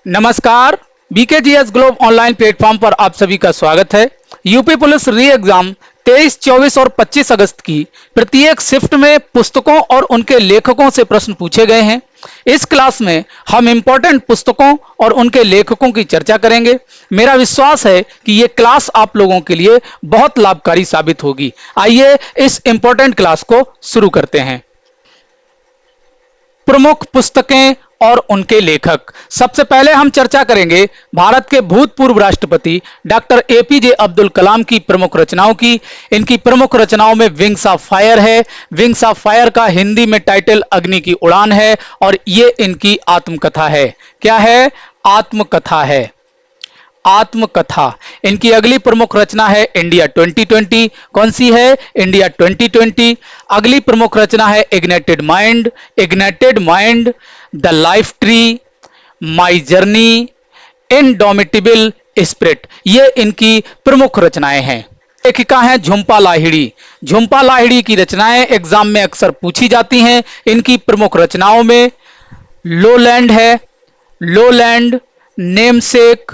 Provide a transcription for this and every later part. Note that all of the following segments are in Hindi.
नमस्कार। बीकेजीएस ग्लोब ऑनलाइन प्लेटफॉर्म पर आप सभी का स्वागत है। यूपी पुलिस री एग्जाम 23, 24 और 25 अगस्त की प्रत्येक शिफ्ट में पुस्तकों और उनके लेखकों से प्रश्न पूछे गए हैं। इस क्लास में हम इंपॉर्टेंट पुस्तकों और उनके लेखकों की चर्चा करेंगे। मेरा विश्वास है कि यह क्लास आप लोगों के लिए बहुत लाभकारी साबित होगी। आइए इस इंपॉर्टेंट क्लास को शुरू करते हैं। प्रमुख पुस्तकें और उनके लेखक। सबसे पहले हम चर्चा करेंगे भारत के भूतपूर्व राष्ट्रपति डॉक्टर एपीजे अब्दुल कलाम की प्रमुख रचनाओं की। इनकी प्रमुख रचनाओं में विंग्स ऑफ फायर है। विंग्स ऑफ फायर का हिंदी में टाइटल अग्नि की उड़ान है और ये इनकी आत्मकथा है। क्या है? आत्मकथा है। आत्मकथा। इनकी अगली प्रमुख रचना है इंडिया 2020। कौन सी है? इंडिया 2020। अगली प्रमुख रचना है ignited mind. Ignited mind, the life tree, my journey, indomitable spirit, ये इनकी प्रमुख रचनाएं हैं। लेखिका हैं झुंपा लाहिड़ी। झुंपा लाहिड़ी की रचनाएं एग्जाम में अक्सर पूछी जाती हैं। इनकी प्रमुख रचनाओं में लोलैंड है, lowland, namesake,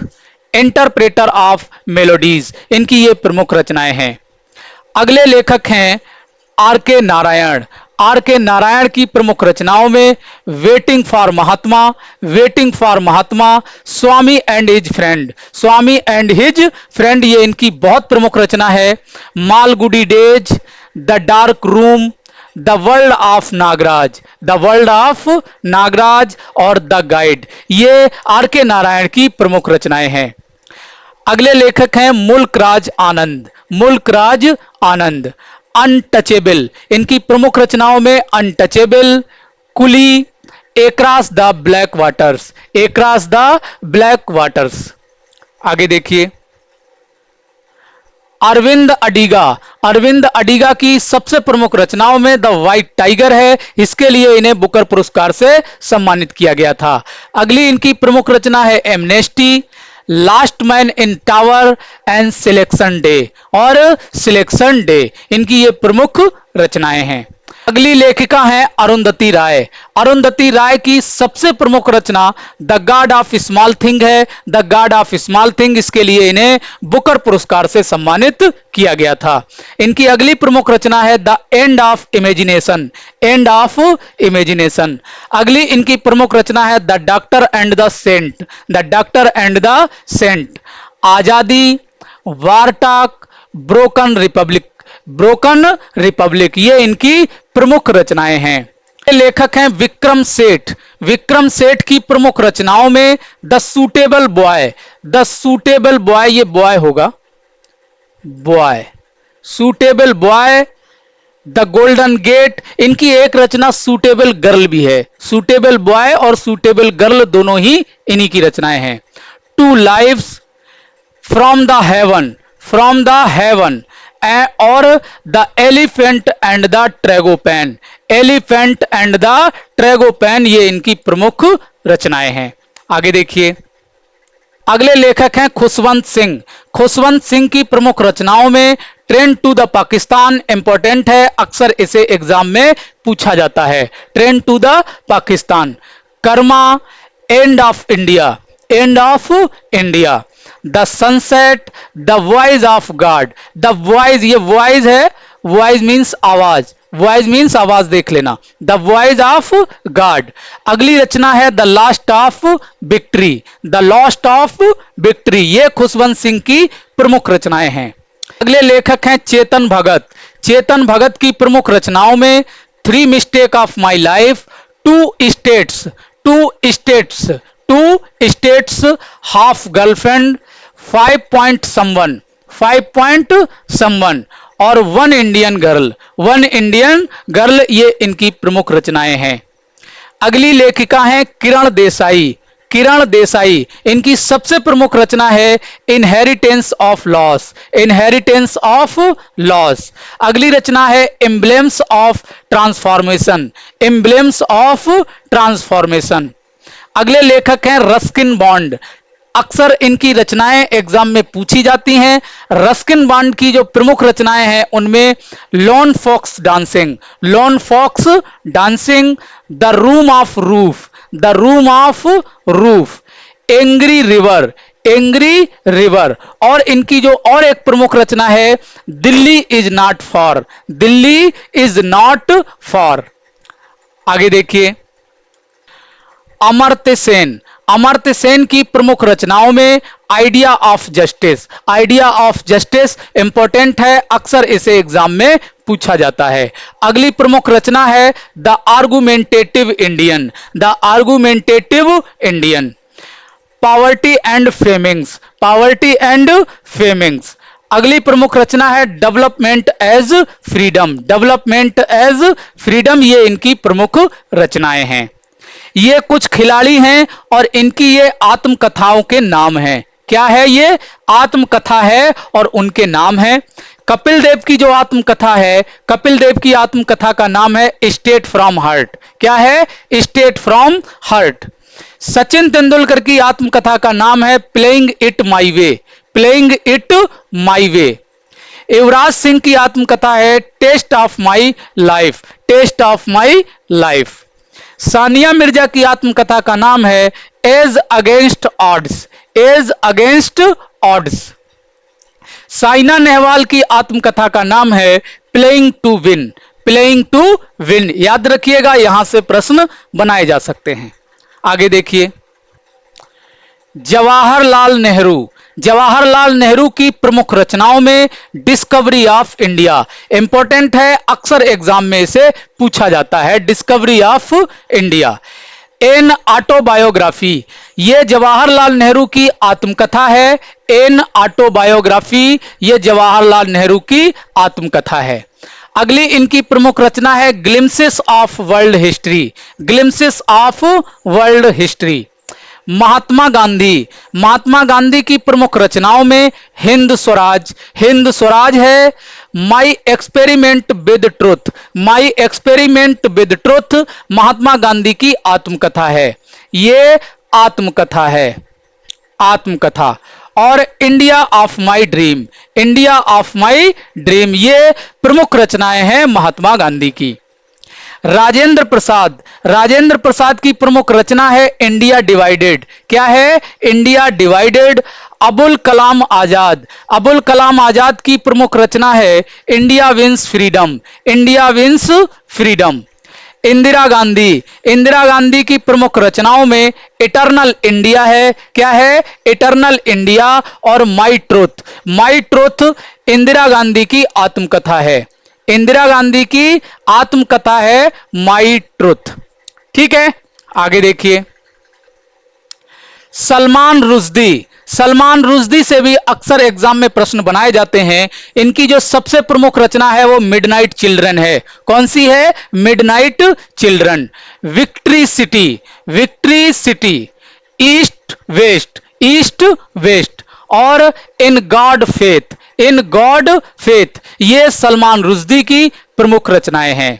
interpreter of melodies, इनकी ये प्रमुख रचनाएं हैं। अगले लेखक हैं आर के नारायण। आर के नारायण की प्रमुख रचनाओं में waiting for Mahatma, waiting for Mahatma, Swami and his friend, Swami and his friend, ये इनकी बहुत प्रमुख रचना है। Malgudi days, the dark room, the world of Nagraj, the world of Nagraj और द गाइड, ये आर के नारायण की प्रमुख रचनाएं हैं। अगले लेखक हैं मुल्कराज आनंद। मुल्कराज आनंद। अनटचेबल, इनकी प्रमुख रचनाओं में untouchable, coolie, across the black waters, across the black waters. आगे देखिए अरविंद अडिगा। अरविंद अडिगा की सबसे प्रमुख रचनाओं में द व्हाइट टाइगर है। इसके लिए इन्हें बुकर पुरस्कार से सम्मानित किया गया था। अगली इनकी प्रमुख रचना है amnesty, last man in tower and selection day, और सिलेक्शन डे, इनकी ये प्रमुख रचनाएं हैं। अगली लेखिका हैं अरुंधति राय। अरुंधति राय की सबसे प्रमुख रचना the God of small thing है। The God of small thing, इसके लिए इन्हें बुकर पुरस्कार से सम्मानित किया गया था। इनकी अगली प्रमुख रचना है the end of imagination, end of imagination. अगली इनकी प्रमुख रचना है the doctor and the saint, the doctor and the saint. Azadi, वारटाक, ब्रोकन रिपब्लिक, ब्रोकन रिपब्लिक, ये इनकी प्रमुख रचनाएं हैं। लेखक हैं विक्रम सेठ। विक्रम सेठ की प्रमुख रचनाओं में the suitable boy, the suitable boy, ये बॉय होगा, boy, suitable boy, the golden gate, इनकी एक रचना सूटेबल गर्ल भी है। सूटेबल बॉय और सूटेबल गर्ल दोनों ही इन्हीं की रचनाएं हैं। Two lives, from the heaven, from the heaven, और the elephant and the tragopan, elephant and the tragopan, ये इनकी प्रमुख रचनाएं हैं। आगे देखिए अगले लेखक हैं खुशवंत सिंह। खुशवंत सिंह की प्रमुख रचनाओं में train to the Pakistan important है, अक्सर इसे एग्जाम में पूछा जाता है। Train to the Pakistan, Karma, end of India, end of India, the sunset, the voice of God, the voice, ये वॉइस है, वॉइस मीन्स आवाज, वॉइस मीन्स आवाज, देख लेना, द वॉइस ऑफ गॉड। अगली रचना है the last of victory, the lost of victory, ये खुशवंत सिंह की प्रमुख रचनाएं हैं। अगले लेखक हैं चेतन भगत। चेतन भगत की प्रमुख रचनाओं में three mistake of my life, two states, two states, two states, half girlfriend, 5 point someone, 5 point someone, और one Indian girl, one Indian girl, ये इनकी प्रमुख रचनाएं हैं। अगली लेखिका हैं किरण देसाई। किरण देसाई, इनकी सबसे प्रमुख रचना है inheritance of loss, inheritance of loss. अगली रचना है एम्ब्लेम्स ऑफ ट्रांसफॉर्मेशन, एम्ब्लेम्स ऑफ ट्रांसफॉर्मेशन। अगले लेखक हैं रस्किन बॉन्ड। अक्सर इनकी रचनाएं एग्जाम में पूछी जाती हैं। रस्किन बॉन्ड की जो प्रमुख रचनाएं हैं उनमें lone fox dancing, lone fox dancing, the room of roof, the room of roof, angry river, angry river. और इनकी जो और एक प्रमुख रचना है, Delhi is not for, Delhi is not for. आगे देखिए, अमर्त्य सेन, अमर्त्य सेन की प्रमुख रचनाओं में idea of justice, idea of justice important है, अक्सर इसे एग्जाम में पूछा जाता है। अगली प्रमुख रचना है the argumentative Indian, the argumentative Indian. Poverty and famines, poverty and famines. अगली प्रमुख रचना है development as freedom, development as freedom. ये इनकी प्रमुख रचनाएं हैं। ये कुछ खिलाड़ी हैं और इनकी ये आत्मकथाओं के नाम हैं। क्या है ये? आत्मकथा है और उनके नाम है। कपिल देव की जो आत्मकथा है, कपिल देव की आत्मकथा का नाम है स्टेट फ्रॉम हार्ट। क्या है? Straight from heart. Sachin Tendulkar की आत्मकथा का नाम है playing it my way, playing it my way. Yuvraj Singh की आत्मकथा है test of my life, test of my life. Sania Mirza की आत्मकथा का नाम है ace against odds, ace against odds. Saina Nehwal की आत्मकथा का नाम है playing to win, playing to win. याद रखिएगा, यहां से प्रश्न बनाए जा सकते हैं। आगे देखिए, जवाहरलाल नेहरू, जवाहरलाल नेहरू की प्रमुख रचनाओं में डिस्कवरी ऑफ इंडिया इंपॉर्टेंट है, अक्सर एग्जाम में इसे पूछा जाता है, discovery of India. An autobiography, यह जवाहरलाल नेहरू की आत्मकथा है। एन ऑटोबायोग्राफी, यह जवाहरलाल नेहरू की आत्मकथा है। अगली इनकी प्रमुख रचना है glimpses of world history, glimpses of world history. Mahatma Gandhi, Mahatma Gandhi की प्रमुख रचनाओं में हिंद स्वराज, हिंद स्वराज है। My experiment with truth, my experiment with truth Mahatma Gandhi की आत्मकथा है। ये आत्मकथा है, आत्मकथा। और India of my dream, India of my dream, ये प्रमुख रचनाएं हैं महात्मा गांधी की। राजेंद्र प्रसाद, राजेंद्र प्रसाद की प्रमुख रचना है इंडिया डिवाइडेड। क्या है? India divided. अबुल कलाम आजाद, अबुल कलाम आजाद की प्रमुख रचना है India wins freedom, India wins freedom. Indira Gandhi, Indira Gandhi की प्रमुख रचनाओं में इटर्नल इंडिया है। क्या है? Eternal India. और my truth, my truth Indira Gandhi की आत्मकथा है, इंदिरा गांधी की आत्मकथा है माई ट्रूथ। ठीक है, आगे देखिए, सलमान रुश्दी, सलमान रुश्दी से भी अक्सर एग्जाम में प्रश्न बनाए जाते हैं। इनकी जो सबसे प्रमुख रचना है वो मिडनाइट चिल्ड्रन है। कौन सी है? Midnight children. Victory city, victory city. East west, east west. और in God faith, in God faith, ये सलमान रुश्दी की प्रमुख रचनाएं हैं।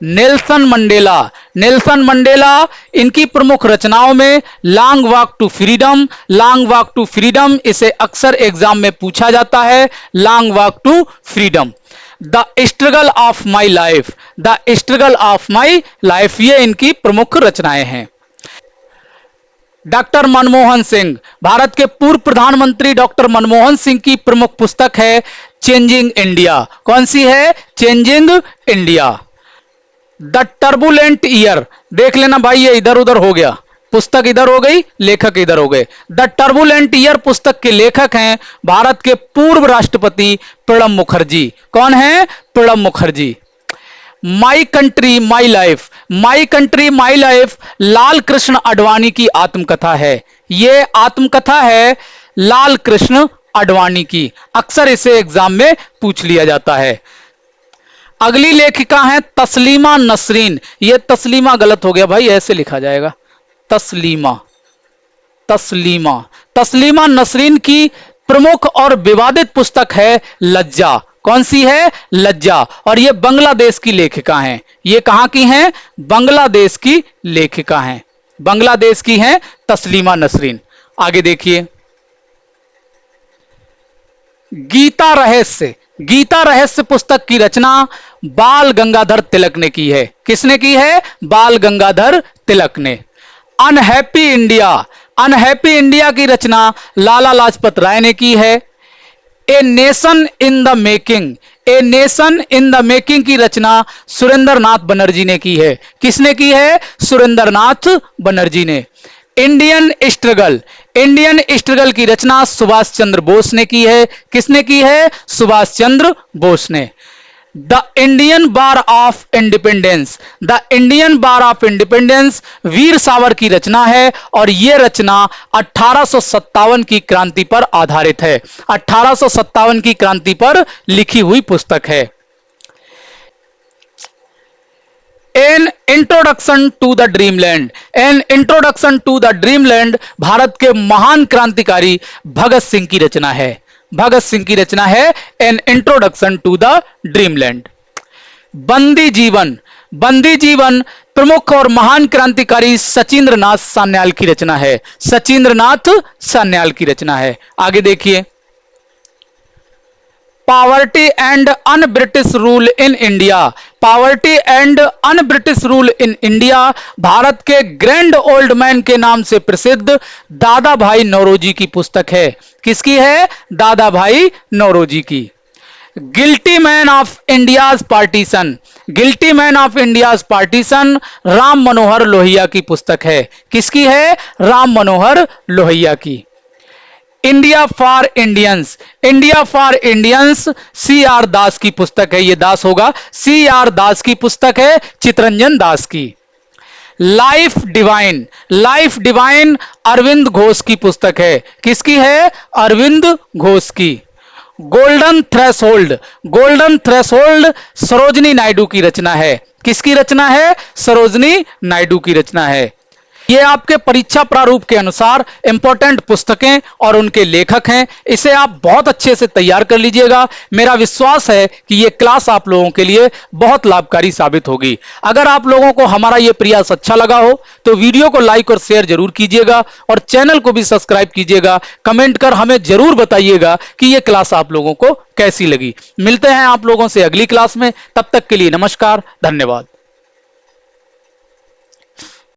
नेल्सन मंडेला, नेल्सन मंडेला, इनकी प्रमुख रचनाओं में long walk to freedom, long walk to freedom, इसे अक्सर एग्जाम में पूछा जाता है, long walk to freedom. The struggle of my life, the struggle of my life, ये इनकी प्रमुख रचनाएं हैं। डॉक्टर मनमोहन सिंह, भारत के पूर्व प्रधानमंत्री डॉक्टर मनमोहन सिंह की प्रमुख पुस्तक है चेंजिंग इंडिया। कौन सी है? Changing India. The turbulent year, देख लेना भाई, ये इधर उधर हो गया, पुस्तक इधर हो गई, लेखक इधर हो गए। द टर्बुलेंट ईयर पुस्तक के लेखक हैं भारत के पूर्व राष्ट्रपति प्रणब मुखर्जी। कौन है? Pranab Mukherjee. My country my life, my country my life Lal Krishna Advani की आत्मकथा है। यह आत्मकथा है लाल कृष्ण आडवाणी की, अक्सर इसे एग्जाम में पूछ लिया जाता है। अगली लेखिका है तस्लीमा नसरीन। यह तस्लीमा गलत हो गया भाई, ऐसे लिखा जाएगा तस्लीमा, तस्लीमा। तस्लीमा नसरीन की प्रमुख और विवादित पुस्तक है लज्जा। कौन सी है? लज्जा। और ये बांग्लादेश की लेखिका हैं। ये कहां की हैं? बांग्लादेश की लेखिका हैं, बांग्लादेश की हैं तस्लीमा नसरीन। आगे देखिए, गीता रहस्य, गीता रहस्य पुस्तक की रचना बाल गंगाधर तिलक ने की है। किसने की है? बाल गंगाधर तिलक ने। अनहैप्पी इंडिया, अनहैप्पी इंडिया की रचना लाला लाजपत राय ने की है। A nation in the making, a nation in the making की रचना सुरेंद्रनाथ बनर्जी ने की है। किसने की है? सुरेंद्रनाथ बनर्जी ने। इंडियन स्ट्रगल, इंडियन स्ट्रगल की रचना सुभाष चंद्र बोस ने की है। किसने की है? सुभाष चंद्र बोस ने। The Indian war of independence, the Indian war of independence Veer Savar की रचना है और यह रचना 1857 की क्रांति पर आधारित है। 1857 की क्रांति पर लिखी हुई पुस्तक है। An introduction to the dreamland, an introduction to the dreamland Bharat के महान क्रांतिकारी भगत सिंह की रचना है। भगत सिंह की रचना है an introduction to the dreamland. Bandi Jeevan, बंदी जीवन प्रमुख और महान क्रांतिकारी सचिंद्रनाथ सान्याल की रचना है। सचिंद्रनाथ सान्याल की रचना है। आगे देखिए, poverty and un British rule in India, poverty and un British rule in India Bharat के ग्रैंड ओल्ड मैन के नाम से प्रसिद्ध दादा भाई नौरोजी की पुस्तक है। किसकी है? दादा भाई नौरोजी की। Guilty man of India's partition, guilty man of India's partition Ram Manohar Lohia की पुस्तक है। किसकी है? राम मनोहर लोहिया की। India for Indians, India for Indians C R Das की पुस्तक है। यह दास होगा, सी आर दास की पुस्तक है, चितरंजन दास की। Life divine, life divine Arvind Ghosh की पुस्तक है। किसकी है? अरविंद घोष की। Golden threshold, golden threshold Sarojini Naidu की रचना है। किसकी रचना है? सरोजनी नायडू की रचना है। ये आपके परीक्षा प्रारूप के अनुसार इंपॉर्टेंट पुस्तकें और उनके लेखक हैं। इसे आप बहुत अच्छे से तैयार कर लीजिएगा। मेरा विश्वास है कि ये क्लास आप लोगों के लिए बहुत लाभकारी साबित होगी। अगर आप लोगों को हमारा ये प्रयास अच्छा लगा हो तो वीडियो को लाइक और शेयर जरूर कीजिएगा और चैनल को भी सब्सक्राइब कीजिएगा। कमेंट कर हमें जरूर बताइएगा कि ये क्लास आप लोगों को कैसी लगी। मिलते हैं आप लोगों से अगली क्लास में। तब तक के लिए नमस्कार, धन्यवाद।